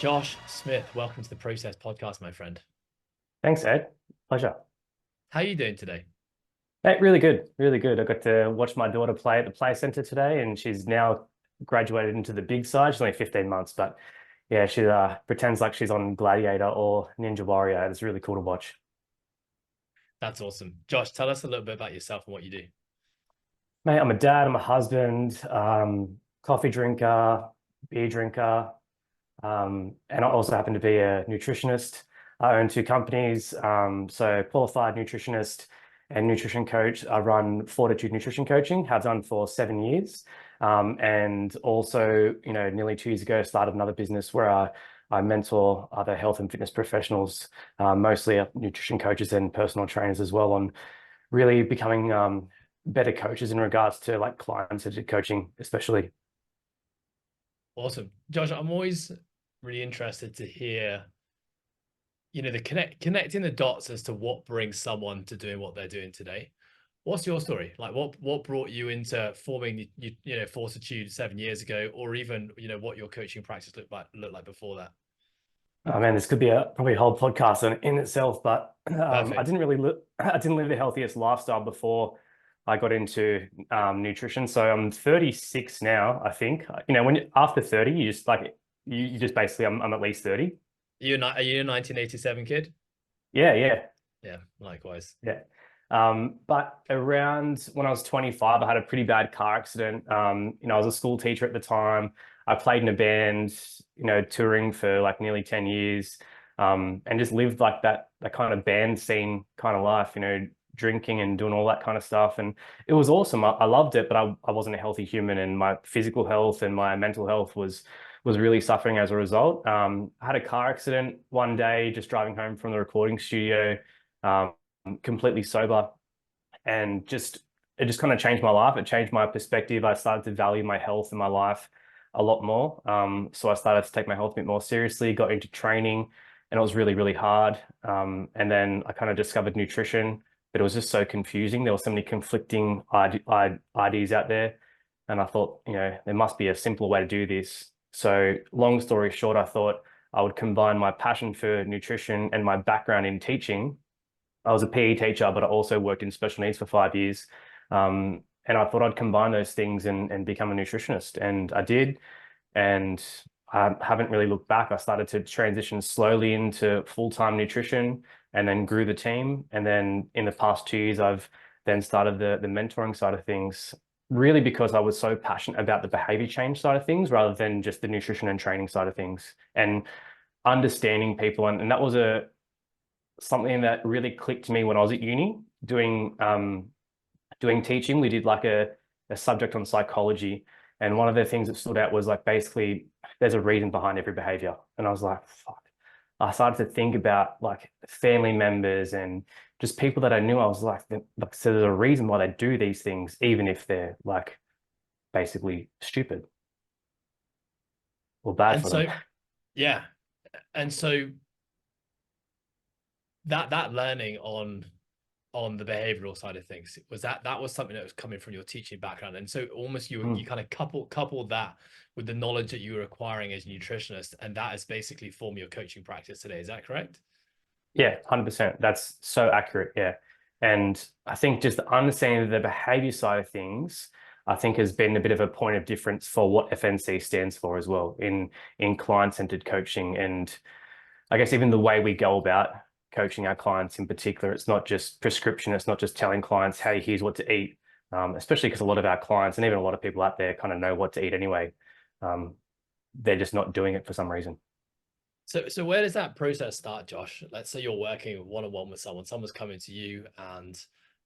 Josh Smith, welcome to the Process Podcast, my friend. Thanks, Ed. Pleasure. How are you doing today? Hey, really good, really good. I got to watch my daughter play at the play center today, and she's now graduated into the big side. She's only 15 months, but yeah, she pretends like she's on Gladiator or Ninja Warrior. It's really cool to watch. That's awesome. Josh, tell us a little bit about yourself and what you do. Mate, I'm a dad, I'm a husband, coffee drinker, beer drinker, and I also happen to be a nutritionist. I own two companies, so qualified nutritionist and nutrition coach. I run Fortitude Nutrition Coaching, have done for 7 years, and also, nearly 2 years ago, started another business where I mentor other health and fitness professionals, mostly nutrition coaches and personal trainers as well, on really becoming better coaches in regards to like client-centered coaching, especially. Awesome. Josh, I'm always really interested to hear, the connecting the dots as to what brings someone to doing what they're doing today. What's your story? Like what brought you into forming Fortitude 7 years ago, or even, what your coaching practice looked like before that? Oh man, this could be probably a whole podcast in itself, but I Perfect. didn't really live, I didn't live the healthiest lifestyle before I got into nutrition. So I'm 36 now, I think. When after 30, you just like you just basically I'm at least 30. Are you a 1987 kid? Yeah, yeah, Yeah, likewise. yeah. But around when I was 25, I had a pretty bad car accident. I was a school teacher at the time. I played in a band, touring for like nearly 10 years, and just lived like that kind of band scene kind of life, drinking and doing all that kind of stuff. And it was awesome. I loved it, but I wasn't a healthy human, and my physical health and my mental health was really suffering as a result. I had a car accident one day just driving home from the recording studio. Um, Completely sober, and it just kind of changed my life. It changed my perspective. I started to value my health and my life a lot more. So I started to take my health a bit more seriously, got into training, and it was really, really hard. And then I kind of discovered nutrition, but it was just so confusing. There were so many conflicting ideas out there. And I thought, there must be a simpler way to do this. So long story short, I thought I would combine my passion for nutrition and my background in teaching. I was a PE teacher, but I also worked in special needs for 5 years. And I thought I'd combine those things and become a nutritionist. And I did. And I haven't really looked back. I started to transition slowly into full-time nutrition and then grew the team. And then in the past 2 years, I've then started the mentoring side of things, really because I was so passionate about the behavior change side of things rather than just the nutrition and training side of things. And understanding people. And that was something that really clicked to me when I was at uni doing teaching. We did like a subject on psychology, and one of the things that stood out was like basically there's a reason behind every behavior. And I was like, fuck. I started to think about like family members and just people that I knew. I was like, so there's a reason why they do these things, even if they're like basically stupid or bad And for them. so, yeah. And so that learning on the behavioral side of things, that was something that was coming from your teaching background, and so almost you Mm. kind of coupled that with the knowledge that you were acquiring as a nutritionist, and that has basically formed your coaching practice today. Is that correct? Yeah, 100%. That's so accurate. Yeah. And I think just understanding the behavior side of things, I think has been a bit of a point of difference for what FNC stands for as well in client-centered coaching. And I guess even the way we go about coaching our clients in particular, it's not just prescription, it's not just telling clients, hey, here's what to eat. Especially because a lot of our clients and even a lot of people out there kind of know what to eat anyway. Um, they're just not doing it for some reason. So where does that process start, Josh? Let's say you're working one-on-one with someone's coming to you, and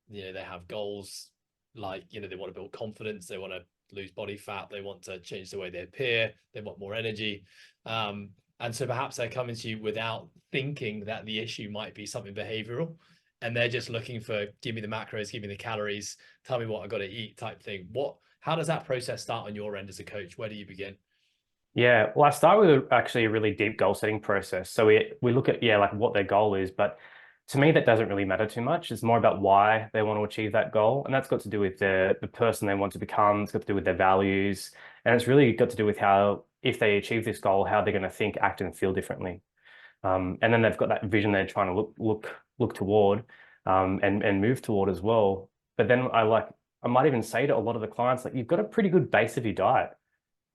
they have goals like, they want to build confidence, they want to lose body fat, they want to change the way they appear, they want more energy. And so perhaps they're coming to you without thinking that the issue might be something behavioral, and they're just looking for, give me the macros, give me the calories, tell me what I got to eat type thing. How does that process start on your end as a coach? Where do you begin? Yeah, well, I start with actually a really deep goal setting process. So we look at, yeah, like what their goal is, but to me that doesn't really matter too much. It's more about why they want to achieve that goal, and that's got to do with the person they want to become. It's got to do with their values, and it's really got to do with how if they achieve this goal, how they're going to think, act, and feel differently. And then they've got that vision they're trying to look toward, and move toward as well. But then I might even say to a lot of the clients, like, you've got a pretty good base of your diet.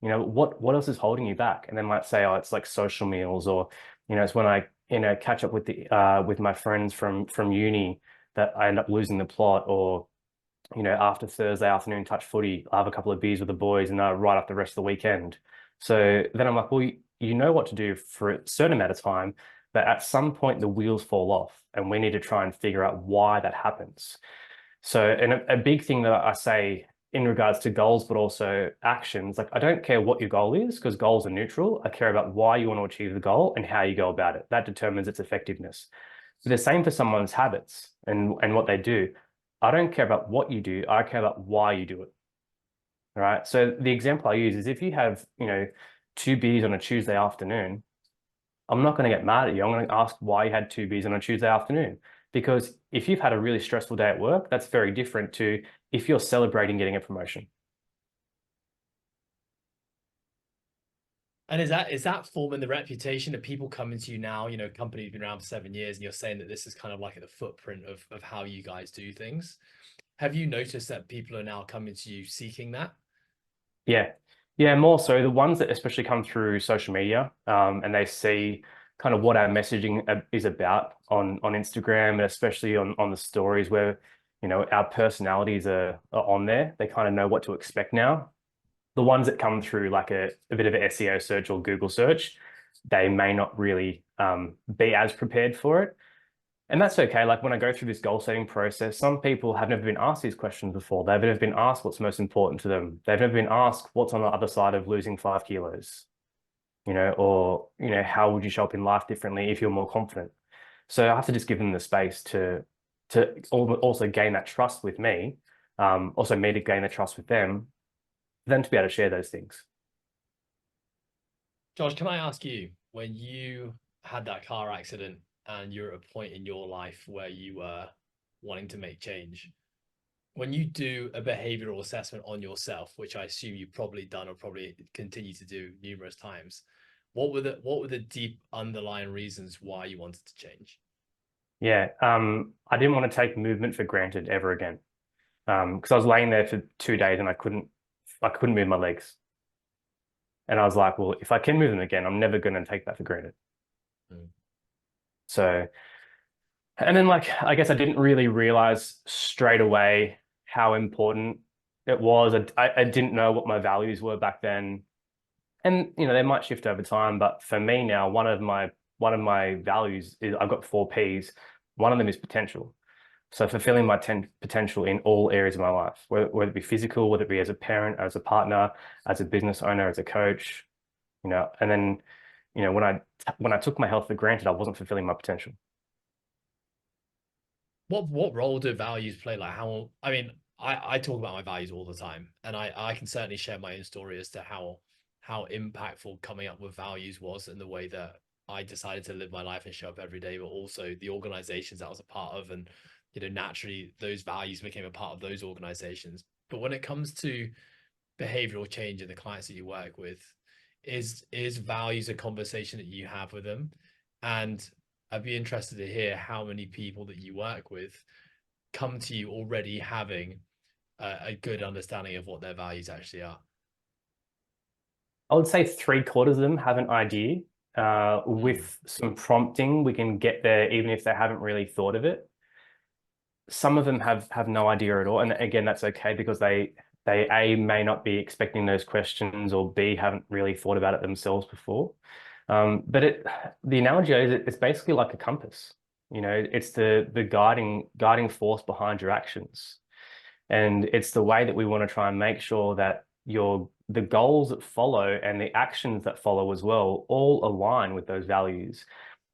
You know, what else is holding you back? And they might say, oh, it's like social meals, or, you know, it's when I, catch up with my friends from uni that I end up losing the plot, or, after Thursday afternoon touch footy, I have a couple of beers with the boys and I write up the rest of the weekend. So then I'm like, well, you know what to do for a certain amount of time, but at some point the wheels fall off and we need to try and figure out why that happens. So, and a big thing that I say in regards to goals, but also actions, like, I don't care what your goal is, because goals are neutral. I care about why you want to achieve the goal and how you go about it. That determines its effectiveness. The same for someone's habits and what they do. I don't care about what you do. I care about why you do it. All right. So the example I use is, if you have, 2 beers on a Tuesday afternoon, I'm not going to get mad at you. I'm going to ask why you had 2 beers on a Tuesday afternoon. Because if you've had a really stressful day at work, that's very different to if you're celebrating getting a promotion. And is that forming the reputation that people coming to you now, company's been around for 7 years, and you're saying that this is kind of like the footprint of how you guys do things? Have you noticed that people are now coming to you seeking that? Yeah. Yeah, more so the ones that especially come through social media, and they see kind of what our messaging is about on Instagram, and especially on the stories where, our personalities are on there. They kind of know what to expect now. The ones that come through like a bit of an SEO search or Google search, they may not really be as prepared for it. And that's okay. Like, when I go through this goal setting process, some people have never been asked these questions before. They've never been asked what's most important to them. They've never been asked what's on the other side of losing 5 kilos, or, how would you show up in life differently if you're more confident? So I have to just give them the space to also gain that trust with me, also me to gain the trust with them, then to be able to share those things. Josh, can I ask you, when you had that car accident and you're at a point in your life where you were wanting to make change, when you do a behavioral assessment on yourself, which I assume you've probably done or probably continue to do numerous times, what were the deep underlying reasons why you wanted to change? Yeah, I didn't want to take movement for granted ever again. Because I was laying there for 2 days and I couldn't move my legs. And I was like, well, if I can move them again, I'm never going to take that for granted. Mm. So, and then, like, I guess I didn't really realize straight away how important it was. I didn't know what my values were back then. And, they might shift over time, but for me now, one of my values is, I've got 4 Ps. One of them is potential. So fulfilling my potential in all areas of my life, whether it be physical, whether it be as a parent, as a partner, as a business owner, as a coach, and then, when I took my health for granted, I wasn't fulfilling my potential. What role do values play? Like, how, I mean, I talk about my values all the time, and I can certainly share my own story as to how impactful coming up with values was in the way that I decided to live my life and show up every day, but also the organizations that I was a part of. And, naturally those values became a part of those organizations. But when it comes to behavioral change and the clients that you work with, is values a conversation that you have with them? And I'd be interested to hear how many people that you work with come to you already having a good understanding of what their values actually are. I would say 3/4 of them have an idea. Mm. With some prompting, we can get there, even if they haven't really thought of it. Some of them have no idea at all, and again, that's okay, because they A, may not be expecting those questions, or B, haven't really thought about it themselves before. But the analogy is, it's basically like a compass. It's the guiding force behind your actions. And it's the way that we want to try and make sure that the goals that follow and the actions that follow as well all align with those values.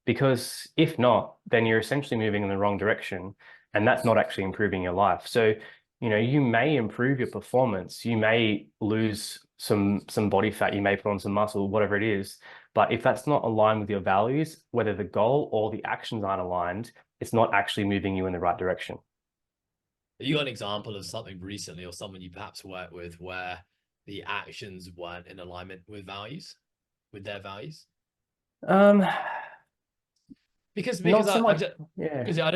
Because if not, then you're essentially moving in the wrong direction, and that's not actually improving your life. So, you may improve your performance, you may lose some body fat, you may put on some muscle, whatever it is. But if that's not aligned with your values, whether the goal or the actions aren't aligned, it's not actually moving you in the right direction. You got an example of something recently or someone you perhaps worked with where the actions weren't in alignment with values? with their values? Um, Because not so I much. just Yeah. because I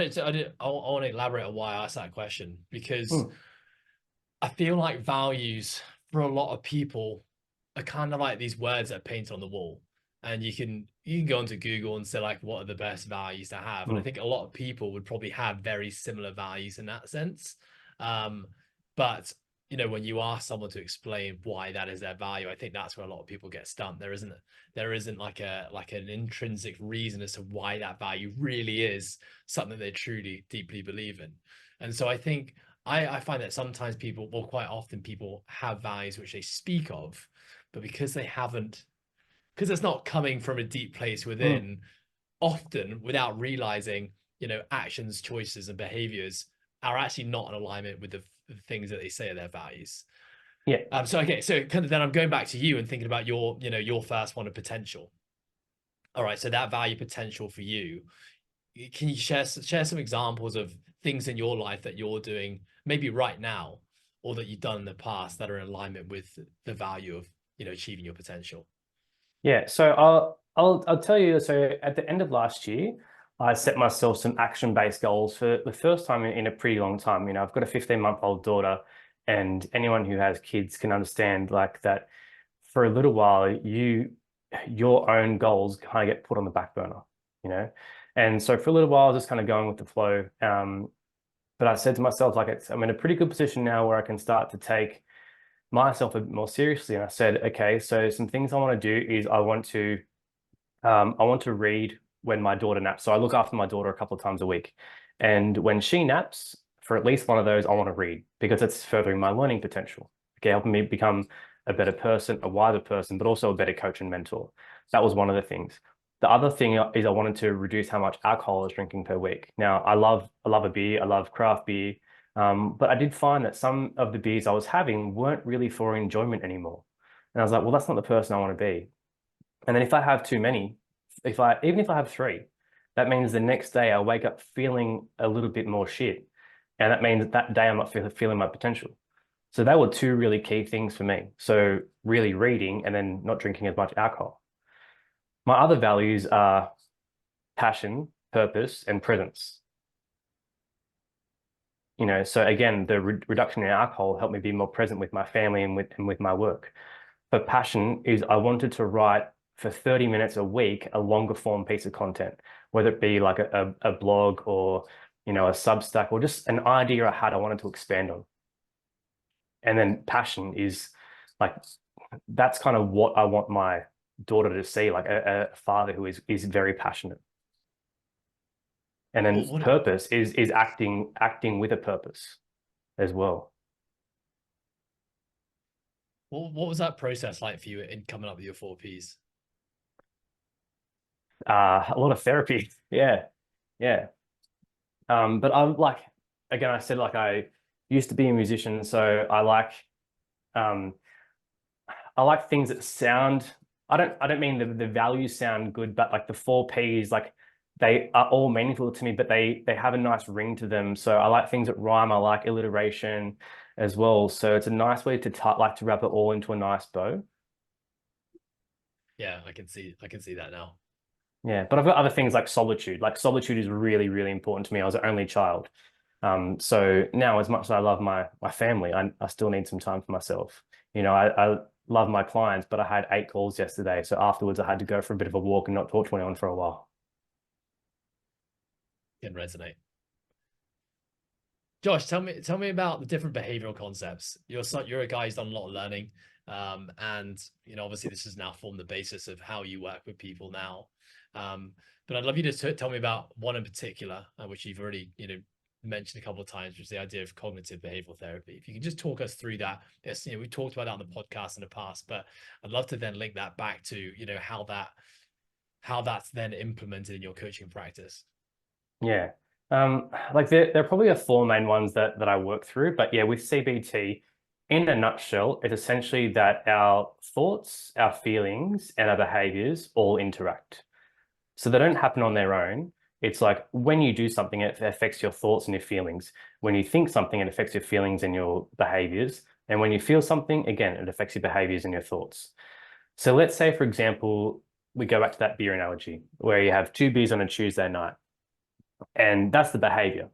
want to elaborate on why I asked that question, because Mm, I feel like values for a lot of people are kind of like these words that are painted on the wall. And you can go onto Google and say like what are the best values to have. And I mm, think a lot of people would probably have very similar values in that sense. Um, but when you ask someone to explain why that is their value, I think that's where a lot of people get stumped. There isn't like an intrinsic reason as to why that value really is something they truly deeply believe in. And so I think I find that sometimes people, well, quite often people have values which they speak of, but because it's not coming from a deep place mm. within, often without realizing, actions, choices, and behaviors are actually not in alignment with the things that they say are their values. Yeah. So kind of then I'm going back to you and thinking about your first one of potential. All right, so that value potential for you, can you share some examples of things in your life that you're doing maybe right now or that you've done in the past that are in alignment with the value of achieving your potential? Yeah. So I'll tell you. So at the end of last year, I set myself some action-based goals for the first time in a pretty long time. I've got a 15-month-old daughter, and anyone who has kids can understand like that for a little while, your own goals kind of get put on the back burner, you know? And so for a little while, I was just kind of going with the flow. But I said to myself, like, I'm in a pretty good position now where I can start to take myself a bit more seriously. And I said, okay, so some things I want to do is I want to read when my daughter naps. So I look after my daughter a couple of times a week. And when she naps, for at least one of those, I want to read because it's furthering my learning potential. Okay, helping me become a better person, a wiser person, but also a better coach and mentor. That was one of the things. The other thing is I wanted to reduce how much alcohol I was drinking per week. Now, I love a beer, I love craft beer, but I did find that some of the beers I was having weren't really for enjoyment anymore. And I was like, well, that's not the person I want to be. And then if I have too many, even if I have three, that means the next day I wake up feeling a little bit more shit. And that means that day I'm not feeling my potential. So they were two really key things for me. So really reading and then not drinking as much alcohol. My other values are passion, purpose, and presence. So again, the reduction in alcohol helped me be more present with my family and with my work. But passion is I wanted to write for 30 minutes a week a longer form piece of content, whether it be like a blog or a Substack or just an idea I had I wanted to expand on. And then passion is like that's kind of what I want my daughter to see, like a father who is very passionate. And What, then what, purpose is acting with a purpose as well. what was that process like for you in coming up with your four Ps? A lot of therapy. Yeah. Yeah. But I'm like, again, I said like I used to be a musician, so um I like things that sound. I don't mean the values sound good, but like the four Ps, like they are all meaningful to me, but they have a nice ring to them. So I like things that rhyme. I like alliteration as well. So it's a nice way to wrap it all into a nice bow. Yeah, I can see that now. Yeah, but I've got other things like solitude. Like solitude is really, really important to me. I was an only child. So now as much as I love my family, I still need some time for myself. I love my clients, but I had 8 calls yesterday. So afterwards I had to go for a bit of a walk and not talk to anyone for a while. Can resonate. Josh, tell me about the different behavioral concepts. You're a guy who's done a lot of learning, and obviously this has now formed the basis of how you work with people now. But I'd love you to tell me about one in particular, which you've already mentioned a couple of times, which is the idea of cognitive behavioral therapy. If you can just talk us through that. Yes, we talked about that on the podcast in the past, but I'd love to then link that back to how that's then implemented in your coaching practice. Yeah. Like there are probably are four main ones that I work through, but yeah, with CBT, in a nutshell, it's essentially that our thoughts, our feelings, and our behaviors all interact. So they don't happen on their own. It's like when you do something, it affects your thoughts and your feelings. When you think something, it affects your feelings and your behaviors. And when you feel something, again, it affects your behaviors and your thoughts. So let's say, for example, we go back to that beer analogy where you have 2 beers on a Tuesday night, and that's the behavior.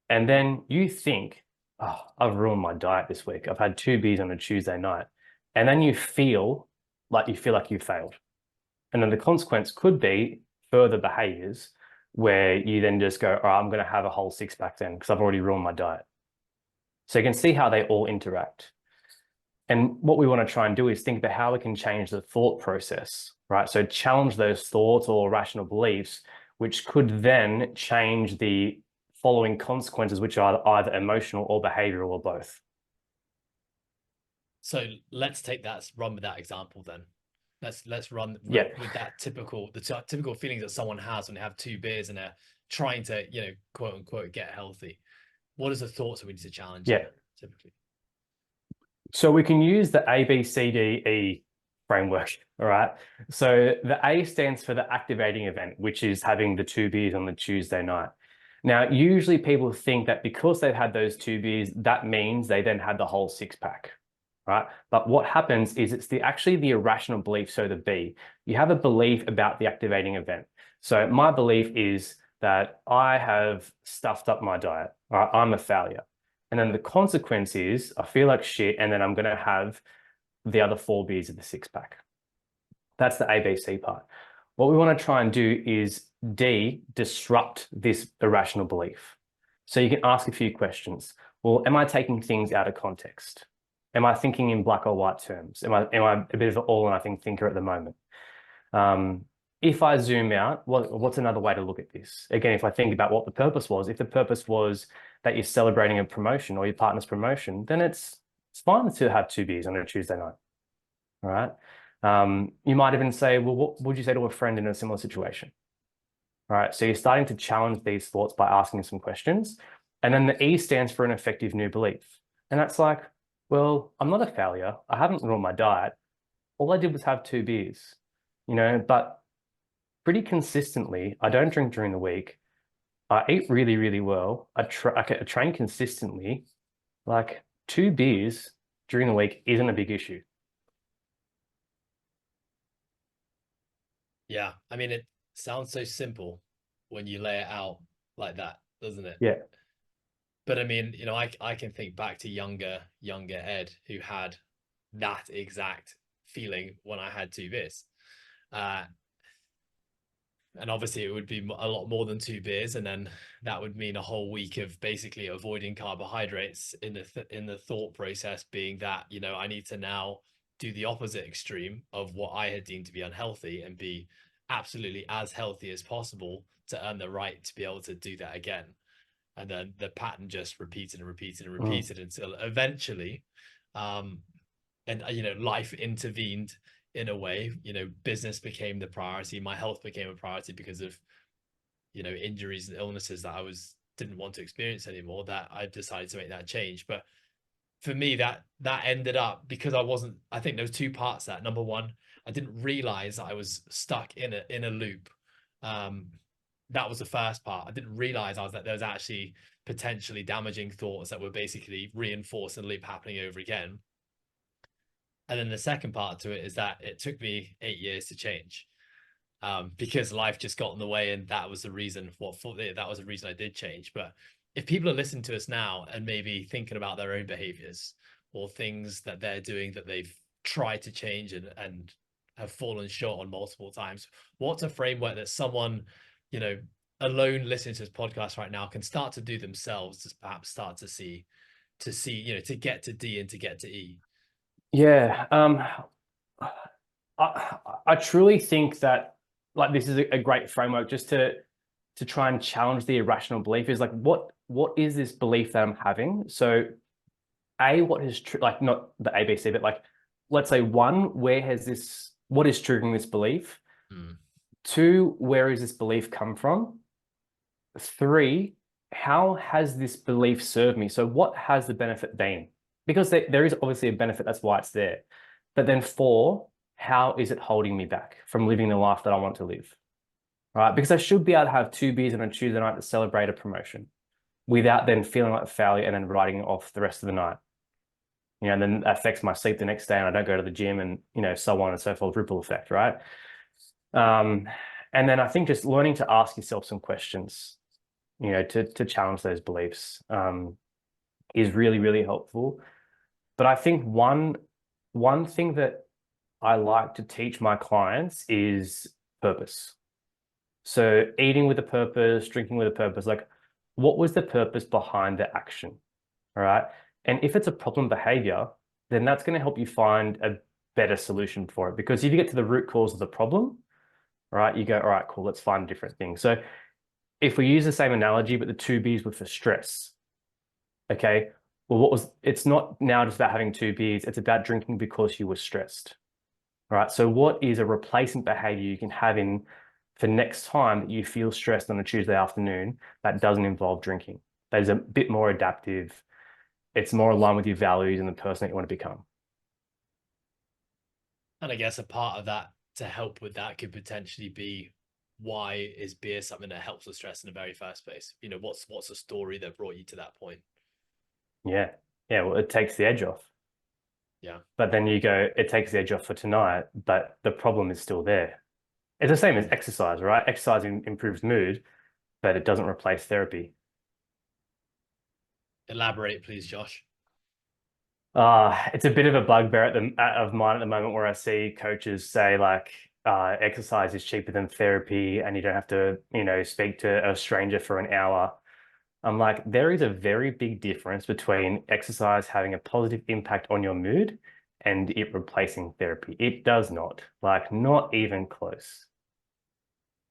And then you think, oh, I've ruined my diet this week. I've had 2 beers on a Tuesday night. And then you feel like you failed. And then the consequence could be further behaviors where you then just go, all right, I'm going to have a whole 6-pack then because I've already ruined my diet. So you can see how they all interact. And what we want to try and do is think about how we can change the thought process, right? So challenge those thoughts or rational beliefs, which could then change the following consequences, which are either emotional or behavioral or both. So let's take that, run with that example then. Let's run Yeah. with that typical feelings that someone has when they have 2 beers and they're trying to, quote unquote, get healthy. What is the thoughts that we need to challenge Yeah. there typically? So we can use the ABCDE framework, all right? So the A stands for the activating event, which is having the 2 beers on the Tuesday night. Now, usually people think that because they've had those 2 beers, that means they then had the whole 6-pack, right? But what happens is it's actually the irrational belief, so the B. You have a belief about the activating event. So my belief is that I have stuffed up my diet, all right? I'm a failure. And then the consequence is I feel like shit, and then I'm going to have the other 4 beers of the 6-pack. That's the ABC part. What we want to try and do is disrupt this irrational belief. So you can ask a few questions. Well, am I taking things out of context? Am I thinking in black or white terms? Am I a bit of an all-or-nothing thinker at the moment? If I zoom out, what's another way to look at this? Again, if I think about what the purpose was, if the purpose was that you're celebrating a promotion or your partner's promotion, then it's fine to have 2 beers on a Tuesday night. All right. You might even say, well, what would you say to a friend in a similar situation? All right. So you're starting to challenge these thoughts by asking some questions. And then the E stands for an effective new belief. And that's like, well, I'm not a failure. I haven't ruined my diet. All I did was have 2 beers, but pretty consistently, I don't drink during the week. I eat really, really well. I train consistently. Like 2 beers during the week isn't a big issue. Yeah, I mean, it sounds so simple when you lay it out like that, doesn't it? Yeah. But I mean, I can think back to younger Ed who had that exact feeling when I had 2 beers. Uh, and obviously it would be a lot more than 2 beers, and then that would mean a whole week of basically avoiding carbohydrates in the thought process being that I need to now do the opposite extreme of what I had deemed to be unhealthy and be absolutely as healthy as possible to earn the right to be able to do that again. And then the pattern just repeated and repeated and repeated until eventually and life intervened in a way. Business became the priority, my health became a priority because of injuries and illnesses that I didn't want to experience anymore, that I decided to make that change. But for me, that ended up because I think there was two parts to that. Number one, I didn't realize that I was stuck in a loop. That was the first part. I didn't realize that there was actually potentially damaging thoughts that were basically reinforcing the loop happening over again. And then the second part to it is that it took me 8 years to change, because life just got in the way, and that was the reason. That was the reason I did change. But if people are listening to us now and maybe thinking about their own behaviors or things that they're doing that they've tried to change and have fallen short on multiple times, what's a framework that someone, alone listening to this podcast right now can start to do themselves to perhaps start to see, to get to D and to get to E? Yeah. I truly think that like this is a great framework just to try and challenge the irrational belief is like what is this belief that I'm having? So what is like not the ABC, but like let's say one, what is triggering this belief? Two, where is this belief come from? Three, how has this belief served me? So what has the benefit been? Because there is obviously a benefit, that's why it's there. But then four, how is it holding me back from living the life that I want to live? Right? Because I should be able to have 2 beers on a Tuesday night to celebrate a promotion without then feeling like a failure and then writing off the rest of the night. and then that affects my sleep the next day and I don't go to the gym and, so on and so forth, ripple effect, right? Um, and then I think just learning to ask yourself some questions, to challenge those beliefs, is really, really helpful. But I think one thing that I like to teach my clients is purpose. So eating with a purpose, drinking with a purpose, like what was the purpose behind the action? All right. And if it's a problem behavior, then that's going to help you find a better solution for it. Because if you get to the root cause of the problem, right, you go, all right, cool, let's find a different thing. So if we use the same analogy, but the two B's were for stress, okay, well, it's not now just about having two beers, it's about drinking because you were stressed. All right. So what is a replacement behavior you can have in for next time that you feel stressed on a Tuesday afternoon that doesn't involve drinking? That is a bit more adaptive. It's more aligned with your values and the person that you want to become. And I guess a part of that to help with that could potentially be, why is beer something that helps with stress in the very first place? What's a story that brought you to that point? Yeah. Yeah. Well, it takes the edge off. Yeah. But then you go, it takes the edge off for tonight, but the problem is still there. It's the same as exercise, right? Exercise improves mood, but it doesn't replace therapy. Elaborate, please, Josh. It's a bit of a bugbear of mine at the moment where I see coaches say like exercise is cheaper than therapy and you don't have to, speak to a stranger for an hour. I'm like, there is a very big difference between exercise having a positive impact on your mood and it replacing therapy. It does not, like, not even close.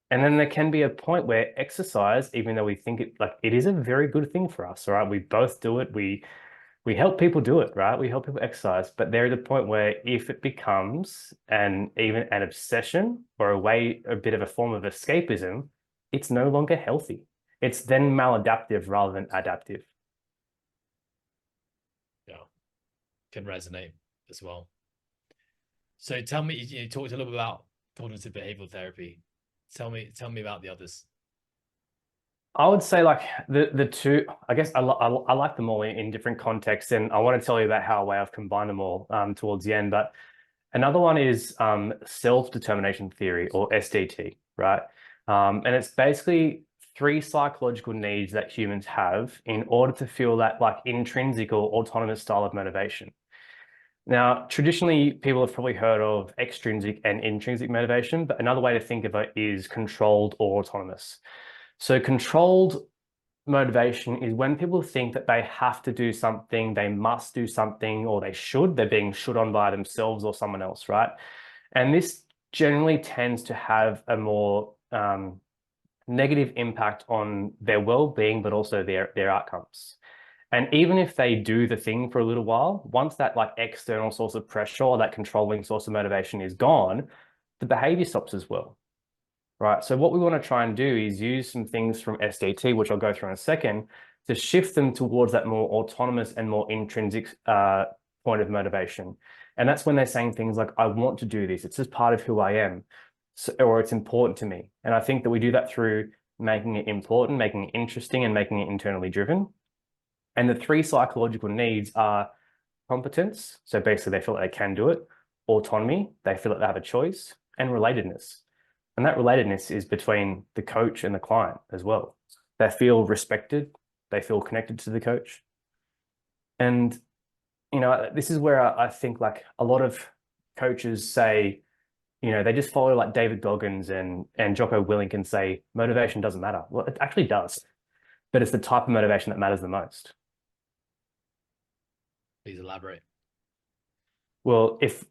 And then there can be a point where exercise, even though we think it is a very good thing for us, all right? We both do it. We help people do it, right? We help people exercise, but there is a point where if it becomes even an obsession or a bit of a form of escapism, it's no longer healthy. It's then maladaptive rather than adaptive. Yeah, can resonate as well. So tell me, you talked a little bit about cognitive behavioral therapy. Tell me about the others. I would say like the two, I guess I like them all in different contexts, and I want to tell you about how I've combined them all towards the end. But another one is self-determination theory, or SDT, right? And it's basically three psychological needs that humans have in order to feel that like intrinsic or autonomous style of motivation. Now, traditionally, people have probably heard of extrinsic and intrinsic motivation, but another way to think of it is controlled or autonomous. So controlled motivation is when people think that they have to do something, they must do something, or they're being should on by themselves or someone else, right? And this generally tends to have a more negative impact on their well-being, but also their outcomes. And even if they do the thing for a little while, once that like external source of pressure or that controlling source of motivation is gone, the behavior stops as well. Right. So what we want to try and do is use some things from SDT, which I'll go through in a second, to shift them towards that more autonomous and more intrinsic point of motivation. And that's when they're saying things like, I want to do this. It's just part of who I am, so, or it's important to me. And I think that we do that through making it important, making it interesting, and making it internally driven. And the three psychological needs are competence. So basically, they feel like they can do it. Autonomy, they feel like they have a choice. And relatedness. And that relatedness is between the coach and the client as well. They feel respected, they feel connected to the coach. And, this is where I think like a lot of coaches say, they just follow like David Goggins and Jocko Willink and say motivation doesn't matter. Well, it actually does, but it's the type of motivation that matters the most. Please elaborate. Well, if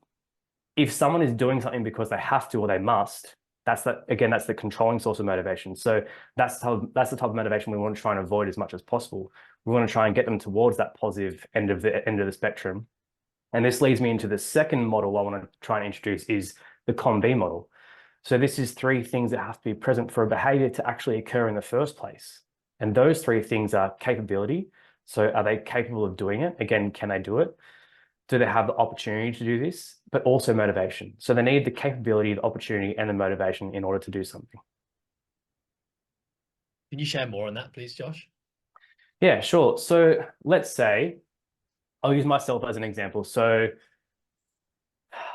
someone is doing something because they have to or they must, that's the controlling source of motivation. So that's the type of motivation we want to try and avoid as much as possible. We want to try and get them towards that positive end of the spectrum. And this leads me into the second model I want to try and introduce is the COM-B model. So this is three things that have to be present for a behavior to actually occur in the first place. And those three things are capability. So are they capable of doing it? Again, can they do it? Do they have the opportunity to do this? But also motivation. So they need the capability, the opportunity, and the motivation in order to do something. Can you share more on that, please, Josh? Yeah, sure. So let's say I'll use myself as an example. So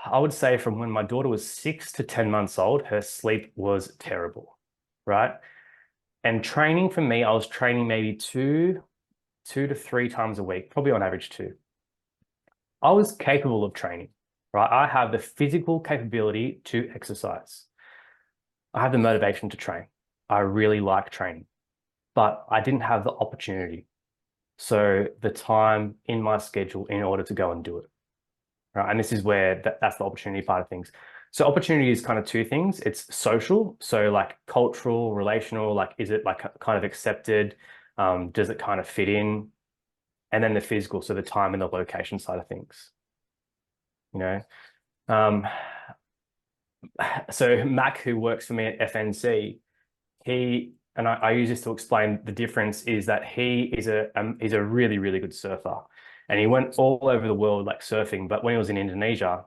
I would say from when my daughter was 6 to 10 months old, her sleep was terrible, right? And training for me, I was training maybe two to three times a week, probably on average two. I was capable of training, right? I have the physical capability to exercise. I have the motivation to train. I really like training, but I didn't have the opportunity. So the time in my schedule in order to go and do it. Right. And this is where that's the opportunity part of things. So opportunity is kind of two things. It's social, so like cultural, relational, like is it like kind of accepted? Does it kind of fit in? And then the physical, so the time and the location side of things. You know, um, so Mac, who works for me at FNC, he and I use this to explain the difference is that he's a really, really good surfer. And he went all over the world like surfing, but when he was in Indonesia,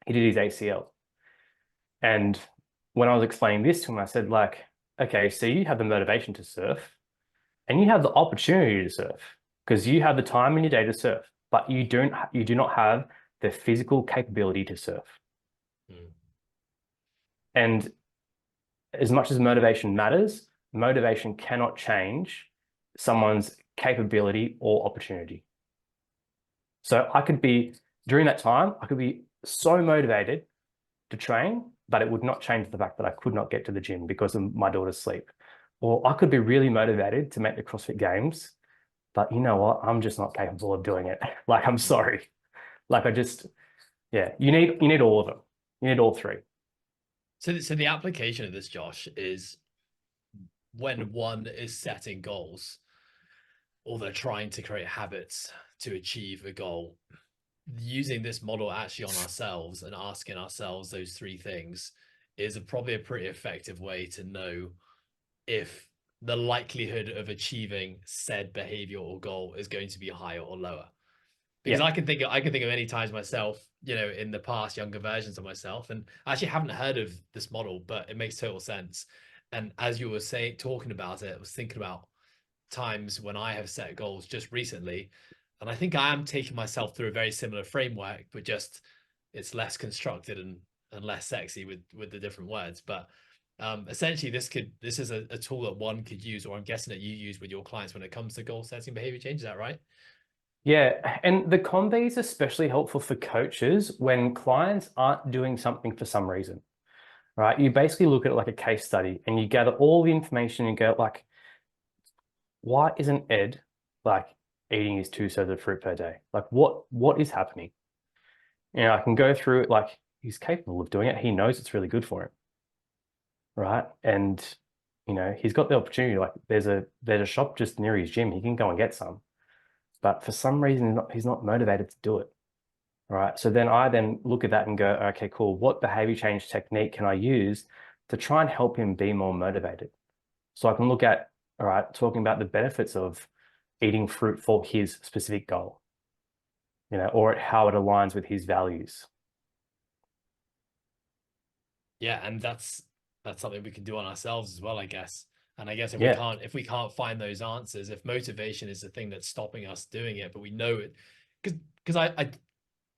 he did his ACL. And when I was explaining this to him, I said, like, okay, so you have the motivation to surf and you have the opportunity to surf because you have the time in your day to surf, but you do not have the physical capability to surf. Mm. And as much as motivation matters, motivation cannot change someone's capability or opportunity. So I could be, during that time, I could be so motivated to train, but it would not change the fact that I could not get to the gym because of my daughter's sleep. Or I could be really motivated to make the CrossFit Games, but you know what? I'm just not capable of doing it. Like, I'm sorry. Like, yeah, you need all of them. You need all three. So the application of this, Josh, is when one is setting goals or they're trying to create habits to achieve a goal, using this model actually on ourselves and asking ourselves those three things is probably a pretty effective way to know if the likelihood of achieving said behavior or goal is going to be higher or lower. Because Yeah. I can think of any times myself, you know, in the past, younger versions of myself, and I actually haven't heard of this model, but it makes total sense. And as you were saying, talking about it, I was thinking about times when I have set goals just recently, and I think I am taking myself through a very similar framework, but just it's less constructed and less sexy with the different words. But essentially, this is a tool that one could use, or I'm guessing that you use with your clients when it comes to goal setting behavior change. Is that right? Yeah. And the combi is especially helpful for coaches when clients aren't doing something for some reason, right? You basically look at it like a case study and you gather all the information and go like, why isn't Ed like eating his 2 serves of fruit per day? Like what is happening? You know, I can go through it like he's capable of doing it. He knows it's really good for him, right? And you know, he's got the opportunity. Like there's a shop just near his gym. He can go and get some. But for some reason, he's not motivated to do it. Right. So then I then look at that and go, okay, cool. What behavior change technique can I use to try and help him be more motivated? So I can look at, all right, talking about the benefits of eating fruit for his specific goal, you know, or how it aligns with his values. Yeah, and that's something we can do on ourselves as well, I guess. And I guess Yeah. if we can't find those answers, if motivation is the thing that's stopping us doing it, but we know it, because I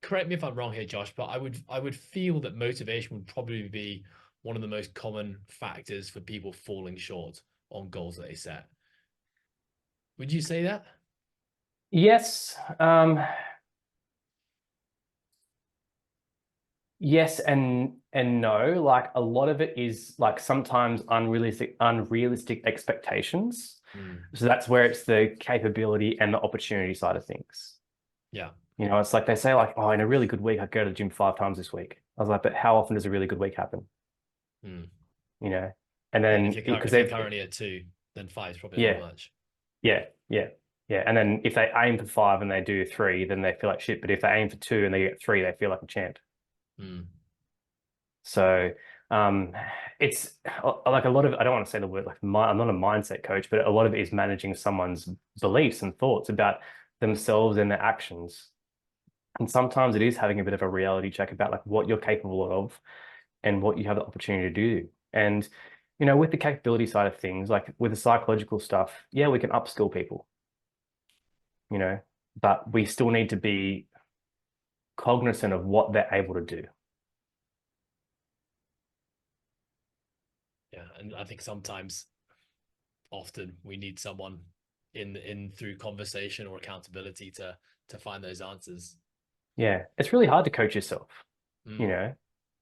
correct me if I'm wrong here, Josh, but I would feel that motivation would probably be one of the most common factors for people falling short on goals that they set. Would you say that? Yes. Yes and no. Like a lot of it is like sometimes unrealistic expectations. Mm, So that's where it's the capability and the opportunity side of things. yeah. You know, it's like they say, like, oh, in a really good week, I go to the gym 5 times this week. I was like, but how often does a really good week happen? Mm. You know, and Yeah. then because If you're they've, currently at two, then five is probably a bit yeah, much. yeah, yeah, yeah. And then if they aim for 5 and they do 3, then they feel like shit. But if they aim for 2 and they get 3, they feel like a champ. Mm. So um, it's like a lot of, I don't want to say the word like I'm not a mindset coach, but a lot of it is managing someone's beliefs and thoughts about themselves and their actions. And sometimes it is having a bit of a reality check about like what you're capable of and what you have the opportunity to do. And, you know, with the capability side of things, like with the psychological stuff, yeah, we can upskill people, you know, but we still need to be cognizant of what they're able to do. Yeah, and I think often we need someone in through conversation or accountability to find those answers. Yeah, it's really hard to coach yourself, you Mm. know,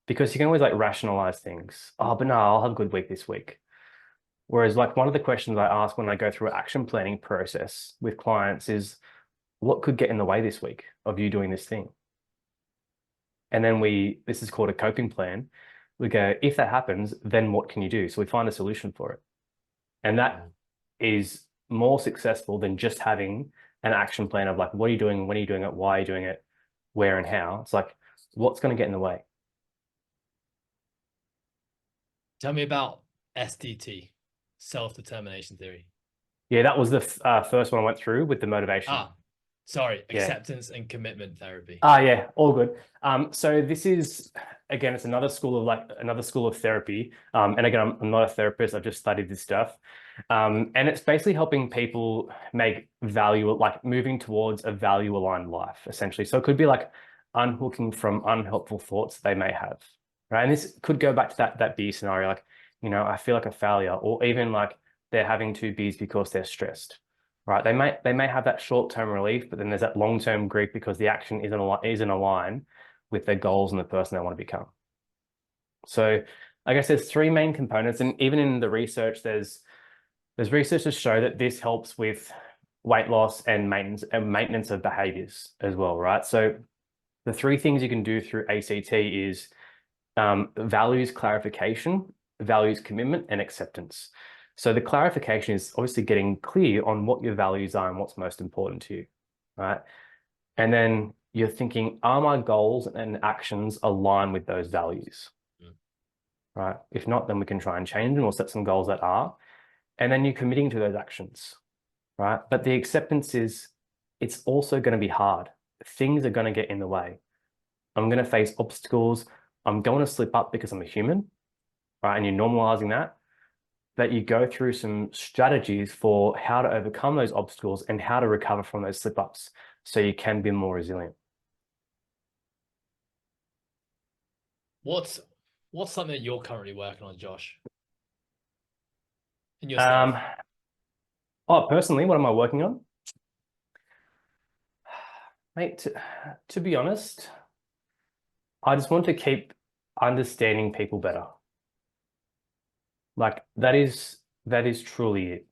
because you can always like rationalize things. Oh, but no, I'll have a good week this week. Whereas like one of the questions I ask when I go through an action planning process with clients is, what could get in the way this week of you doing this thing? And then this is called a coping plan. We go, if that happens, then what can you do? So we find a solution for it. And that Mm. is more successful than just having an action plan of like, what are you doing? When are you doing it? Why are you doing it? Where and how? It's like, what's going to get in the way? Tell me about SDT, self-determination theory. Yeah, that was the first one I went through with the motivation. Ah, sorry, Yeah. acceptance and commitment therapy. Yeah, all good. So this is again, it's another school of therapy. And again, I'm not a therapist. I've just studied this stuff. And it's basically helping people make value, like moving towards a value aligned life, essentially. So it could be like unhooking from unhelpful thoughts they may have, right? And this could go back to that beer scenario, like, I feel like a failure, or even like they're having two beers because they're stressed, right? They may have that short-term relief, but then there's that long-term grief because the action isn't aligned with their goals and the person they want to become. So I guess there's three main components, and even in the research, there's research to show that this helps with weight loss and maintenance of behaviors as well, right? So the three things you can do through ACT is values clarification, values commitment, and acceptance. So the clarification is obviously getting clear on what your values are and what's most important to you, right? And then you're thinking, are my goals and actions aligned with those values, Mm. right? If not, then we can try and change them or set some goals that are. And then you're committing to those actions, right? But the acceptance is, it's also going to be hard. Things are going to get in the way. I'm going to face obstacles. I'm going to slip up because I'm a human, right? And you're normalizing that you go through some strategies for how to overcome those obstacles and how to recover from those slip ups so you can be more resilient. What's what's something that you're currently working on, Josh, in yourself? Um, Personally, what am I working on? Mate, to be honest, I just want to keep understanding people better. Like that is truly it.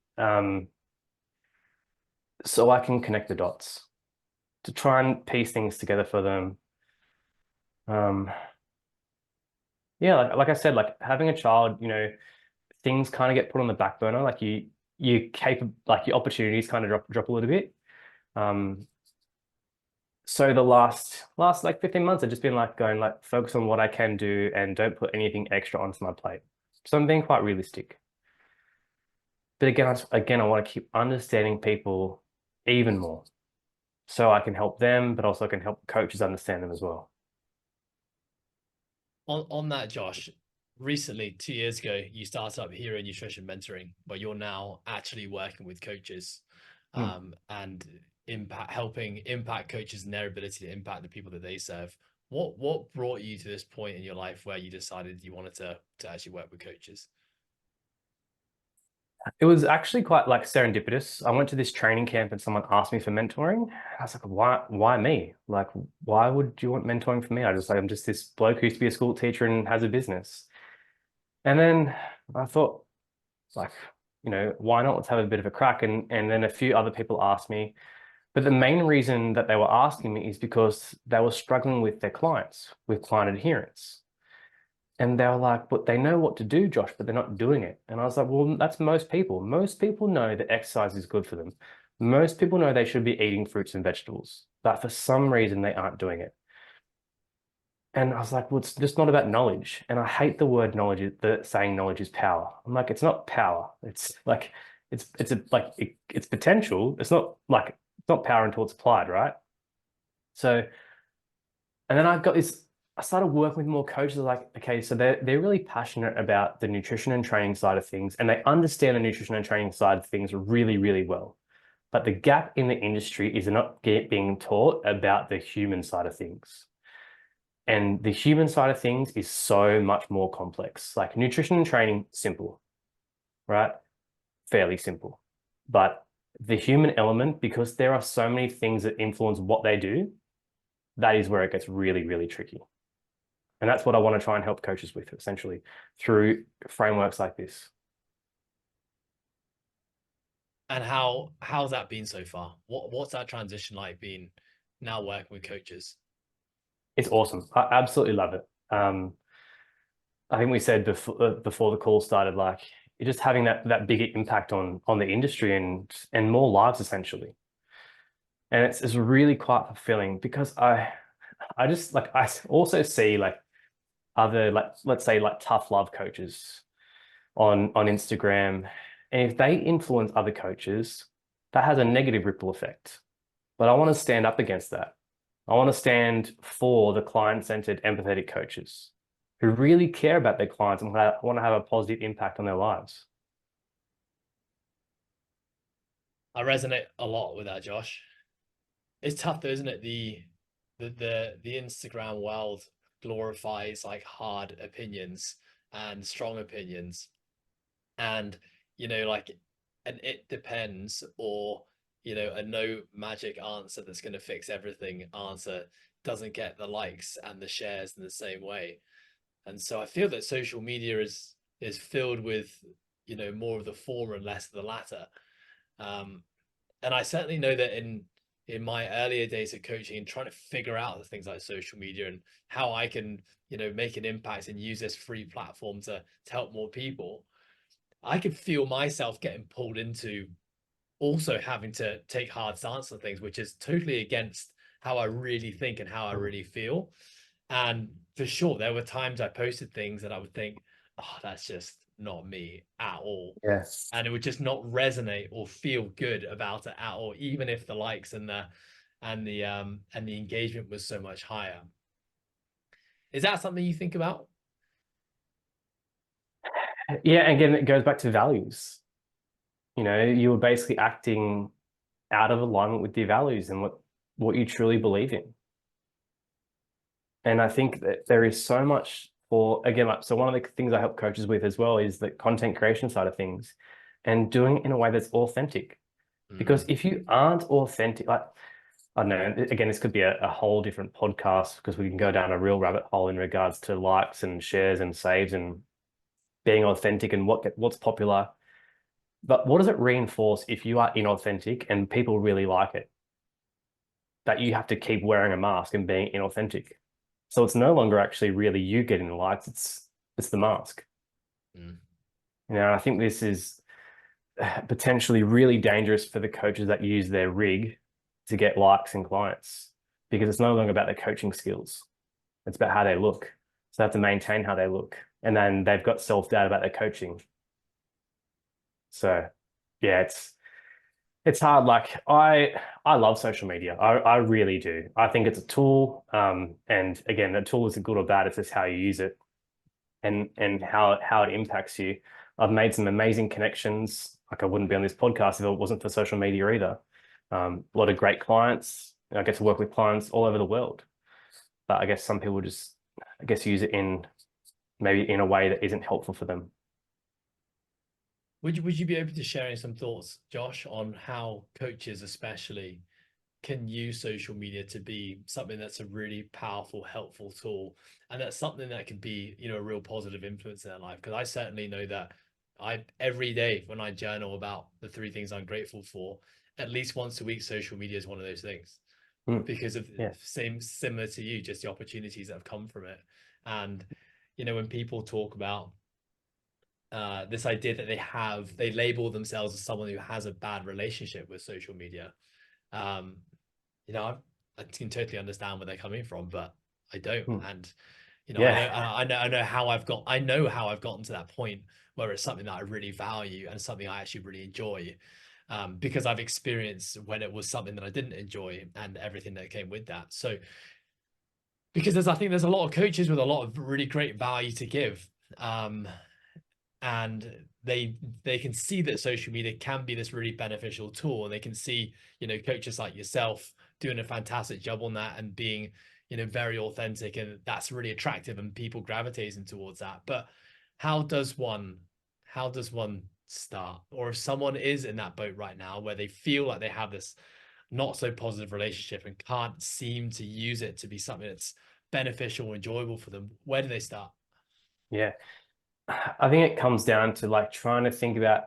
So I can connect the dots to try and piece things together for them. Um, yeah, like I said, like having a child, things kind of get put on the back burner. Like like your opportunities kind of drop a little bit. Um, so the last like 15 months, I've just been like going like focus on what I can do and don't put anything extra onto my plate. So I'm being quite realistic. But again, I want to keep understanding people even more so I can help them, but also I can help coaches understand them as well. On that, Josh, recently, 2 years ago, you started up Hero Nutrition Mentoring, where you're now actually working with coaches, Hmm. and helping impact coaches and their ability to impact the people that they serve. What brought you to this point in your life where you decided you wanted to actually work with coaches? It was actually quite like serendipitous. I went to this training camp and someone asked me for mentoring. I was like, why me? Like, why would you want mentoring from me? I'm just this bloke who used to be a school teacher and has a business. And then I thought, like, why not? Let's have a bit of a crack. And then a few other people asked me. But the main reason that they were asking me is because they were struggling with their clients, with client adherence. And they were like, but they know what to do, Josh, but they're not doing it. And I was like, well, that's most people. Most people know that exercise is good for them. Most people know they should be eating fruits and vegetables, but for some reason they aren't doing it. And I was like, well, it's just not about knowledge. And I hate the word knowledge, the saying knowledge is power. I'm like, it's not power. It's like, it's potential. It's not power until it's applied, right? So, and then I started working with more coaches like, okay, so they're really passionate about the nutrition and training side of things, and they understand the nutrition and training side of things really, really well. but the gap in the industry is not being taught about the human side of things. And the human side of things is so much more complex. Like nutrition and training, simple, right? Fairly simple. But the human element, because there are so many things that influence what they do, that is where it gets really, really tricky. And that's what I want to try and help coaches with, essentially, through frameworks like this. And how's that been so far? What's that transition like being now working with coaches? It's awesome. I absolutely love it. I think we said before the call started, like you're just having that bigger impact on the industry and more lives essentially. And it's really quite fulfilling because I just like I also see like other like let's say like tough love coaches on Instagram. And if they influence other coaches, that has a negative ripple effect. But I want to stand up against that. I want to stand for the client-centered, empathetic coaches who really care about their clients and want to have a positive impact on their lives. I resonate a lot with that, Josh. It's tough though, isn't it? The Instagram world glorifies like hard opinions and strong opinions, and like an it depends, or a no magic answer that's going to fix everything answer doesn't get the likes and the shares in the same way. And so I feel that social media is filled with more of the former and less of the latter. um and I certainly know that in my earlier days of coaching and trying to figure out the things like social media and how I can make an impact and use this free platform to help more people, I could feel myself getting pulled into also having to take hard stance on things, which is totally against how I really think and how I really feel. And for sure, there were times I posted things that I would think, oh, that's just not me at all. Yes. And it would just not resonate or feel good about it at all, even if the likes and the engagement was so much higher. Is that something you think about? Yeah, again, it goes back to values. You were basically acting out of alignment with your values and what you truly believe in. And I think that there is so much for, again, like, so one of the things I help coaches with as well is the content creation side of things and doing it in a way that's authentic. Because Mm. if you aren't authentic, like, I don't know, again, this could be a whole different podcast because we can go down a real rabbit hole in regards to likes and shares and saves and being authentic and what's popular. But what does it reinforce if you are inauthentic and people really like it? That you have to keep wearing a mask and being inauthentic. So it's no longer actually really you getting the likes, it's the mask. Mm. I think this is potentially really dangerous for the coaches that use their rig to get likes and clients because it's no longer about their coaching skills. It's about how they look. So they have to maintain how they look. And then they've got self-doubt about their coaching. So yeah, it's hard. Like I love social media. I really do. I think it's a tool. And again, the tool is good or bad. It's just how you use it and how it impacts you. I've made some amazing connections. Like I wouldn't be on this podcast if it wasn't for social media either. A lot of great clients. I get to work with clients all over the world. But I guess some people just, I guess, use it in maybe in a way that isn't helpful for them. Would you be open to sharing some thoughts, Josh, on how coaches especially can use social media to be something that's a really powerful, helpful tool, and that's something that could be, a real positive influence in their life? Because I certainly know that I every day when I journal about the three things I'm grateful for, at least once a week, social media is one of those things Mm. because of Yeah. similar to you, just the opportunities that have come from it. And when people talk about this idea that they label themselves as someone who has a bad relationship with social media. um I can totally understand where they're coming from, but I don't. Mm. And Yeah. I know how I've gotten to that point where it's something that I really value and something I actually really enjoy, because I've experienced when it was something that I didn't enjoy and everything that came with that. So because I think there's a lot of coaches with a lot of really great value to give, um and they can see that social media can be this really beneficial tool, and they can see, you know, coaches like yourself doing a fantastic job on that and being, you know, very authentic, and that's really attractive and people gravitating towards that. But how does one start? Or if someone is in that boat right now where they feel like they have this not so positive relationship and can't seem to use it to be something that's beneficial or enjoyable for them, where do they start? Yeah. I think it comes down to like trying to think about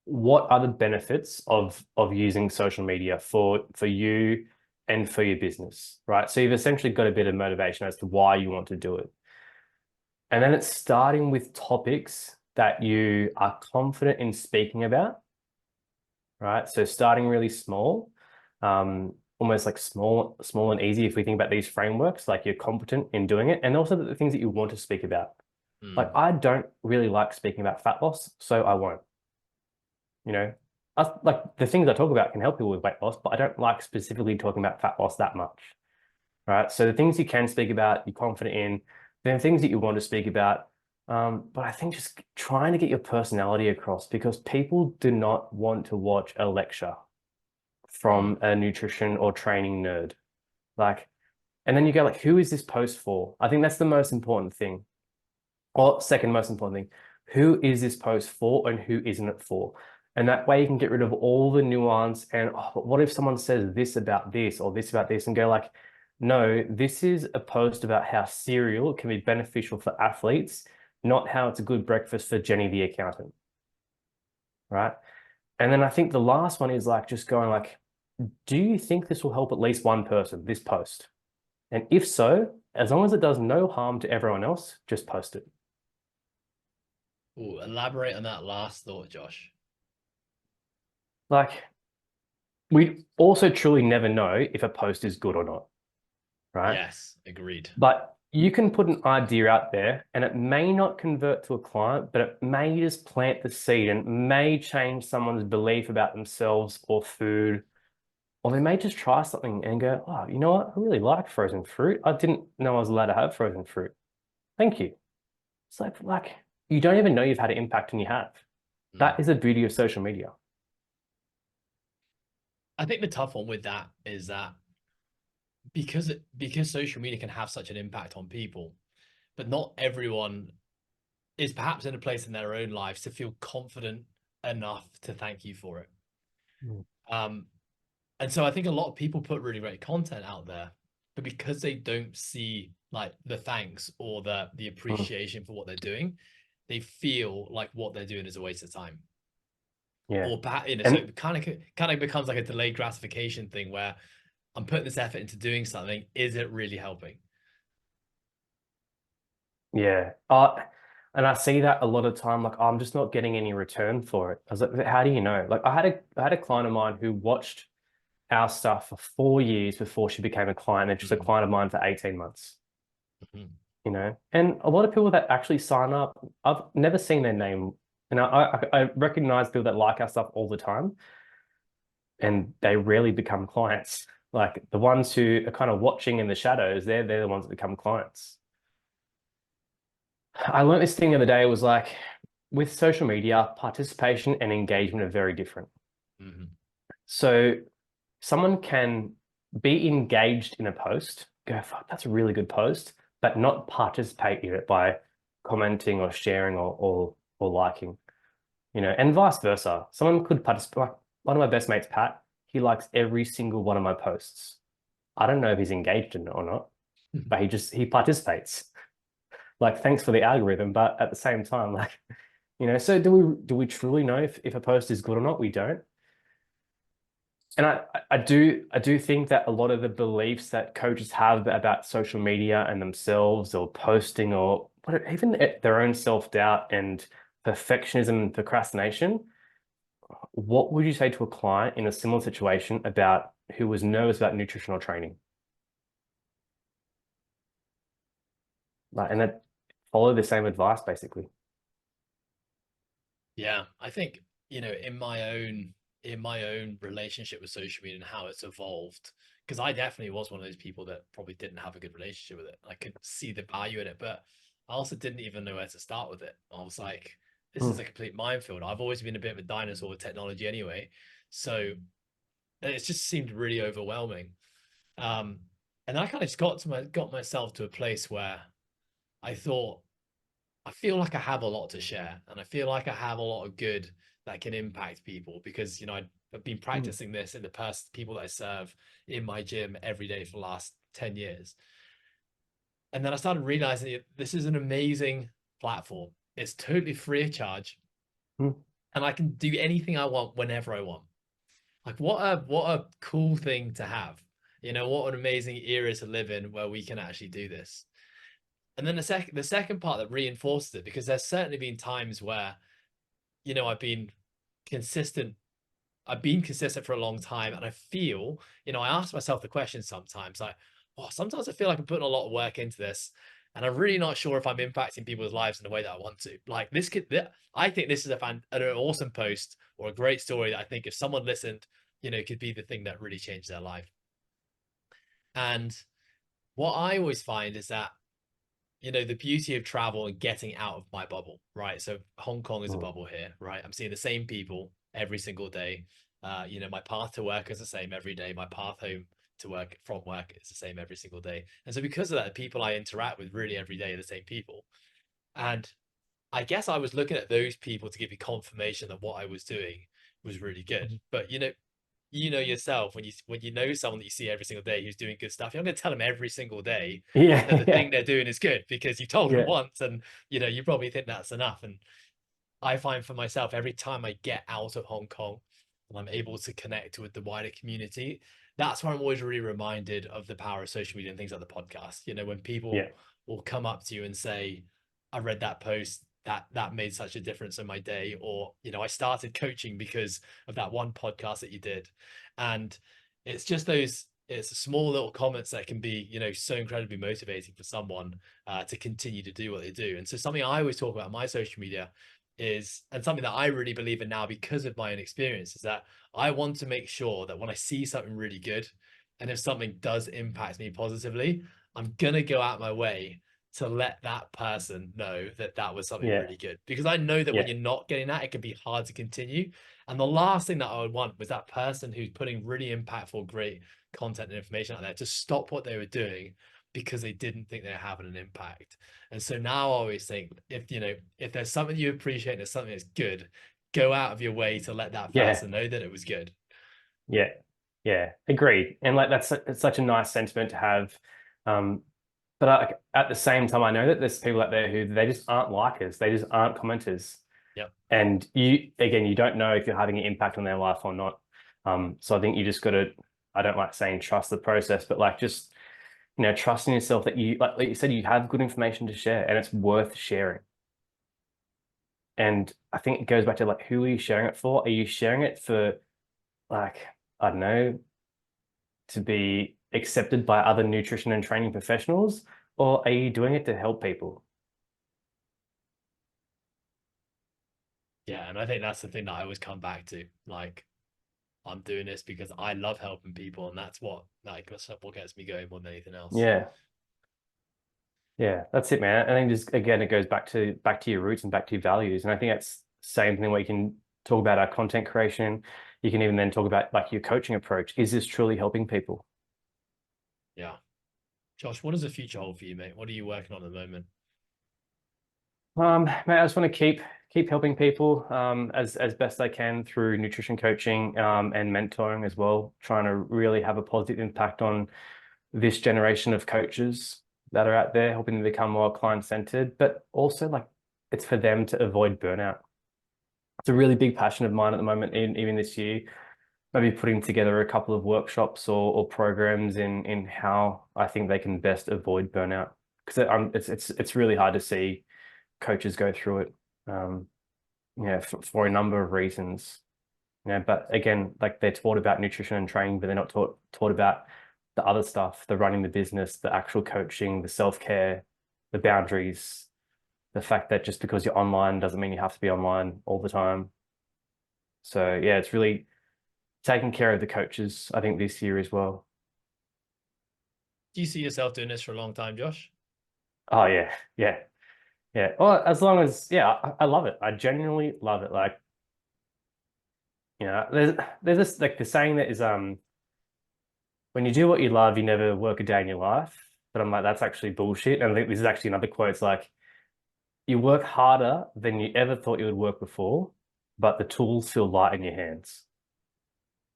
what are the benefits of using social media for you and for your business, right? So you've essentially got a bit of motivation as to why you want to do it. And then it's starting with topics that you are confident in speaking about, right? So starting really small, almost like small and easy. If we think about these frameworks, like you're competent in doing it, and also the things that you want to speak about. Like Mm, I don't really like speaking about fat loss, so I won't. You know, like the things I talk about can help people with weight loss, but I don't like specifically talking about fat loss that much, right? So the things you can speak about, you're confident in, then things that you want to speak about. But I think just trying to get your personality across because people do not want to watch a lecture mm, from a nutrition or training nerd. Like, and then you go like, who is this post for? I think that's the most important thing. Or second most important thing, who is this post for and who isn't it for? And that way you can get rid of all the nuance and oh, but what if someone says this about this or this about this and go like, no, this is a post about how cereal can be beneficial for athletes, not how it's a good breakfast for Jenny the accountant, right? And then I think the last one is like just going like, do you think this will help at least one person, this post? And if so, as long as it does no harm to everyone else, just post it. ooh, elaborate on that last thought, Josh. Like, we also truly never know if a post is good or not, right? Yes, agreed. But you can put an idea out there and it may not convert to a client, but it may just plant the seed and may change someone's belief about themselves or food. Or they may just try something and go, oh, you know what? I really like frozen fruit. I didn't know I was allowed to have frozen fruit. Thank you. It's like you don't even know you've had an impact and you have. Mm. That is the beauty of social media. I think the tough one with that is that because social media can have such an impact on people, but not everyone is perhaps in a place in their own lives to feel confident enough to thank you for it. Mm. Um, and so I think a lot of people put really great content out there, but because they don't see like the thanks or the Mm. appreciation for what they're doing, they feel like what they're doing is a waste of time. Yeah. Or perhaps, you know, so And it kind of becomes like a delayed gratification thing where I'm putting this effort into doing something. Is it really helping? yeah. And I see that a lot of time, like I'm just not getting any return for it. I was like, how do you know? Like I had a client of mine who watched our stuff for 4 years before she became a client, and just a Mm, client of mine for 18 months, mhm. you know? And a lot of people that actually sign up, I've never seen their name. And I recognize people that like our stuff all the time, and they rarely become clients. Like the ones who are kind of watching in the shadows, they're the ones that become clients. I learned this thing the other day. It was like with social media, participation and engagement are very different. Mhm. So someone can be engaged in a post, go, fuck, that's a really good post, but not participate in it by commenting or sharing or liking, you know, and vice versa. Someone could participate. Like one of my best mates, Pat, he likes every single one of my posts. I don't know if he's engaged in it or not, but he participates. Like, thanks for the algorithm, but at the same time, like, you know, so do we truly know if a post is good or not? We don't. And I do think that a lot of the beliefs that coaches have about social media and themselves or posting or even their own self-doubt and perfectionism and procrastination, what would you say to a client in a similar situation about who was nervous about nutritional training? Like, and that follow the same advice basically. Yeah, I think, you know, in my own relationship with social media and how it's evolved, because I definitely was one of those people that probably didn't have a good relationship with it. I could see the value in it, but I also didn't even know where to start with it. I was like, this is a complete minefield. I've always been a bit of a dinosaur with technology anyway. So it's just seemed really overwhelming. Um, and I kind of just got myself to a place where I thought, I feel like I have a lot to share, and I feel like I have a lot of good that can impact people because, I've been Mm. practicing this in the past, people that I serve in my gym every day for the last 10 years. And then I started realizing this is an amazing platform. It's totally free of charge, Mm. and I can do anything I want whenever I want. Like what a cool thing to have. What an amazing era to live in where we can actually do this. And then the second part that reinforced it, because there's certainly been times where, I've been consistent. I've been consistent for a long time, and I feel, I ask myself the question sometimes, like, oh, sometimes I feel like I'm putting a lot of work into this, and I'm really not sure if I'm impacting people's lives in the way that I want to. Like I think this is an awesome post or a great story that I think if someone listened, could be the thing that really changed their life. And what I always find is that, the beauty of travel and getting out of my bubble, right? So Hong Kong is a Mm. bubble here, right? I'm seeing the same people every single day. My path to work is the same every day. My path home to work from work is the same every single day. And so because of that, the people I interact with really every day are the same people. And I guess I was looking at those people to give me confirmation that what I was doing was really good. Mm. But yourself, when you know someone that you see every single day who's doing good stuff, you're not going to tell them every single day that Yeah, the yeah, thing they're doing is good because you told them yeah, once, and you probably think that's enough. And I find for myself, every time I get out of Hong Kong and I'm able to connect with the wider community, that's where I'm always really reminded of the power of social media and things like the podcast. When people yeah, will come up to you and say, I read that post, that made such a difference in my day, or I started coaching because of that one podcast that you did. And it's just it's small little comments that can be, so incredibly motivating for someone to continue to do what they do. And so something I always talk about on my social media is, and something that I really believe in now because of my own experience, is that I want to make sure that when I see something really good, and if something does impact me positively, I'm gonna go out my way to let that person know that that was something yeah, really good, because I know that when yeah, you're not getting that, it can be hard to continue. And the last thing that I would want was that person who's putting really impactful, great content and information out there to stop what they were doing because they didn't think they were having an impact. And so now I always think, if there's something you appreciate and there's something that's good, go out of your way to let that yeah, person know that it was good. yeah, yeah. Agreed. And like it's such a nice sentiment to have. Um, but at the same time, I know that there's people out there who they just aren't likers. They just aren't commenters. Yep. And you don't know if you're having an impact on their life or not. So I think you just got to, I don't like saying trust the process, but like just, trust in yourself that like you said, you have good information to share and it's worth sharing. And I think it goes back to like, who are you sharing it for? Are you sharing it for like, I don't know, to be accepted by other nutrition and training professionals, or are you doing it to help people? Yeah. And I think that's the thing that I always come back to. Like, I'm doing this because I love helping people, and that's what gets me going more than anything else. Yeah. Yeah, that's it, man. I think just again, it goes back to your roots and back to your values. And I think that's the same thing where you can talk about our content creation. You can even then talk about like your coaching approach. Is this truly helping people? Yeah. Josh, what does the future hold for you, mate? What are you working on at the moment? Man, I just want to keep helping people as best I can through nutrition coaching and mentoring as well, trying to really have a positive impact on this generation of coaches that are out there, helping them become more client-centered, but also like it's for them to avoid burnout. It's a really big passion of mine at the moment, even this year, maybe putting together a couple of workshops or programs in how I think they can best avoid burnout. Because it's really hard to see coaches go through it, for a number of reasons. But again, like they're taught about nutrition and training, but they're not taught about the other stuff, the running the business, the actual coaching, the self-care, the boundaries, the fact that just because you're online doesn't mean you have to be online all the time. So yeah, it's really taking care of the coaches, I think, this year as well. Do you see yourself doing this for a long time, Josh? Oh yeah, yeah. Yeah. Well, as long as, yeah, I love it. I genuinely love it. Like, there's this like the saying that is when you do what you love, you never work a day in your life. But I'm like, that's actually bullshit. And I think this is actually another quote. It's like you work harder than you ever thought you would work before, but the tools feel light in your hands.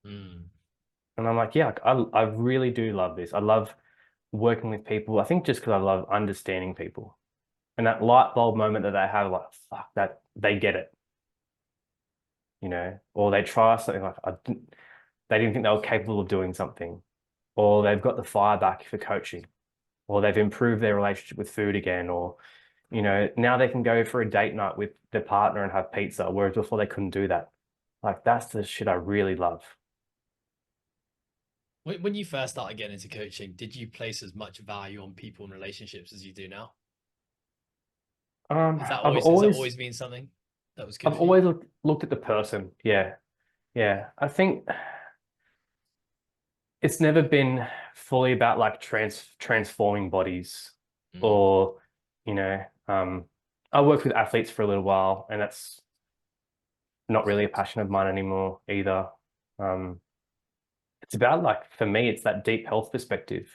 Mm. And I'm like, yeah, I really do love this. I love working with people. I think just because I love understanding people and that light bulb moment that they have, like, fuck, that they get it, or they try something like they didn't think they were capable of doing something, or they've got the fire back for coaching, or they've improved their relationship with food again, or, now they can go for a date night with their partner and have pizza, whereas before they couldn't do that. Like, that's the shit I really love. When you first started getting into coaching, did you place as much value on people and relationships as you do now? Um, Is that I've always has that always always been something that was good I've for you? always looked at the person. Yeah. Yeah. I think it's never been fully about like transforming bodies Mm. or, you know, um, I worked with athletes for a little while and that's not really a passion of mine anymore either. Um, it's about like, for me, it's that deep health perspective.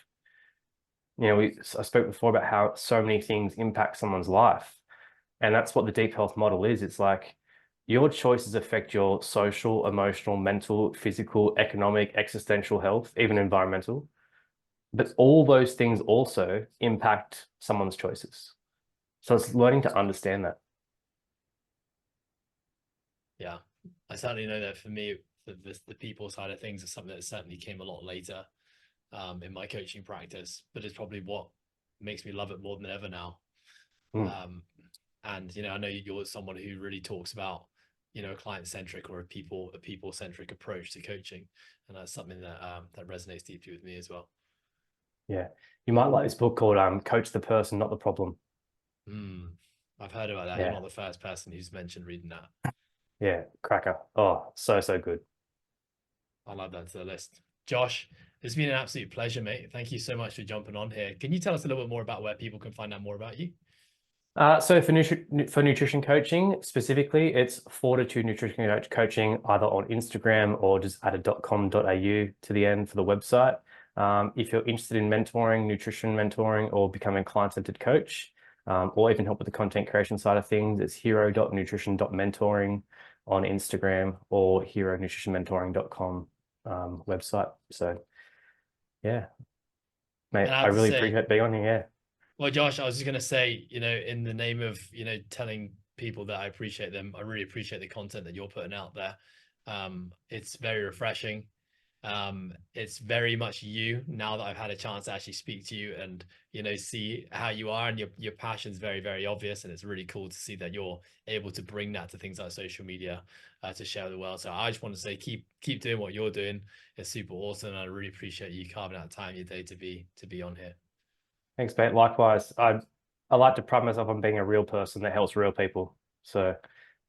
I spoke before about how so many things impact someone's life. And that's what the deep health model is. It's like your choices affect your social, emotional, mental, physical, economic, existential health, even environmental. But all those things also impact someone's choices. So it's learning to understand that. Yeah, I certainly know that for me, the people side of things is something that certainly came a lot later in my coaching practice, but it's probably what makes me love it more than ever now. Mm, Um, and I know you're someone who really talks about a client centric or a people centric approach to coaching, and that's something that that resonates deeply with me as well. yeah. You might like this book called Coach the Person, Not the Problem. Hmm. I've heard about that. You're Yeah. not the first person who's mentioned reading that. Yeah. Cracker. Oh, so, so good. I'll add that to the list. Josh, it's been an absolute pleasure, mate. Thank you so much for jumping on here. Can you tell us a little bit more about where people can find out more about you? So for nutrition coaching specifically, it's Fortitude Nutrition Coaching either on Instagram or just add a .com.au to the end for the website. If you're interested in mentoring, nutrition mentoring, or becoming a client-centered coach, or even help with the content creation side of things, it's hero.nutrition.mentoring on Instagram or heronutritionmentoring.com website. So yeah, mate, And I I have to really say, appreciate being on here. Yeah. well, Josh, I was just going to say, in the name of, telling people that I appreciate them, I really appreciate the content that you're putting out there. It's very refreshing. It's very much you now that I've had a chance to actually speak to you and, see how you are, and your passion's very, very obvious. And it's really cool to see that you're able to bring that to things like social media to share with the world. So I just want to say, keep doing what you're doing. It's super awesome. And I really appreciate you carving out time in your day to be on here. Thanks, mate. Likewise, I like to pride myself on being a real person that helps real people. So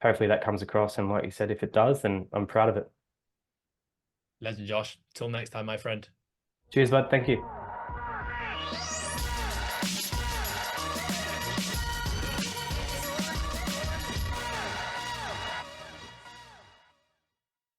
hopefully that comes across. And like you said, if it does, then I'm proud of it. Legend, Josh. Till next time, my friend. Cheers, bud. Thank you.